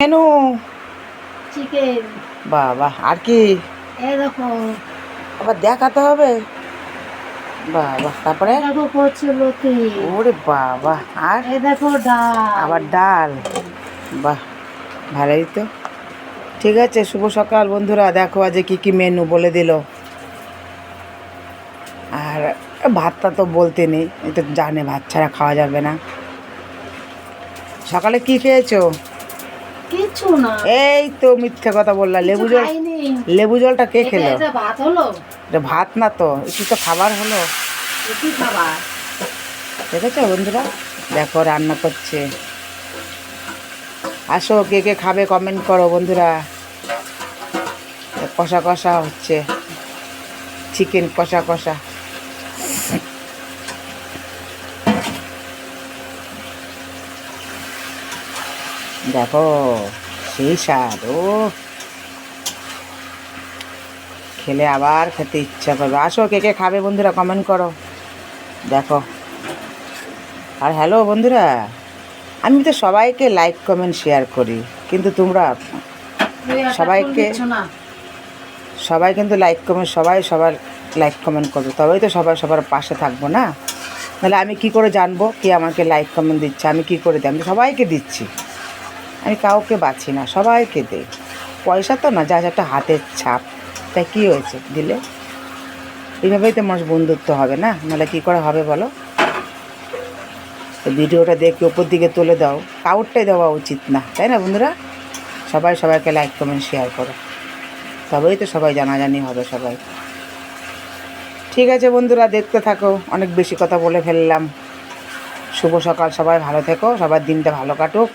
Menu chicken. বাবা আর কি এই দেখো, আবার দেখাতে হবে। বাবা তারপরে দেখো করছে লতি। ওরে বাবা আর এই দেখো ডাল। আবার ডাল। বাহ ভালোই তো। ঠিক আছে, শুভ সকাল বন্ধুরা। দেখো আজ কি কি মেনু বলে দিল। আর ভাতটা তো বলতে নেই, এই তো জানে ভাত ছাড়া খাওয়া যাবে না। সকালে কি খেয়েছো? কিচ্ছু না, এই তো মিথ্যা কথা বললা। কিছু লেবু জল, খাইনি। লেবু জলটা কে খেলো? এটা ভাত হলো? এটা ভাত না তো, একটু তো খাবার হলো। কি খাবার? দেখেছো বন্ধুরা, দেখো রান্না করছে। আসো, কে কে খাবে কমেন্ট করো বন্ধুরা। কষা কষা হচ্ছে, চিকেন কষা কষা। দেখো সেই স্বাদ। ও খেলে আবার খেতে ইচ্ছা করবে। আসো, কে কে খাবে বন্ধুরা কমেন্ট করো। দেখো আর হ্যালো বন্ধুরা, আমি তো সবাইকে লাইক কমেন্ট শেয়ার করি, কিন্তু তোমরা সবাইকে সবাই কিন্তু লাইক কমেন্ট, সবাই সবার লাইক কমেন্ট করবে, তবেই তো সবাই সবার পাশে থাকবো না। নাহলে আমি কি করে জানবো কে আমাকে লাইক কমেন্ট দিচ্ছে? আমি কি করে দিই? আমি তো সবাইকে দিচ্ছি, আমি কাউকে বাছি না, সবাইকে দিই। পয়সা তো না, যা একটা হাতের ছাপ, তাই কী হয়েছে দিলে? এইভাবেই তো মানুষ বন্ধুত্ব হবে না, নাহলে কী করে হবে বলো? তো ভিডিওটা দেখে ওপর দিকে তুলে দাও, কাউরটাই দেওয়া উচিত না, তাই না বন্ধুরা? সবাই সবাইকে লাইক কমেন্ট শেয়ার করো, তবেই তো সবাই জানাজানি হবে সবাই। ঠিক আছে বন্ধুরা, দেখতে থাকো। অনেক বেশি কথা বলে ফেললাম। শুভ সকাল, সবাই ভালো থেকো, সবার দিনটা ভালো কাটুক।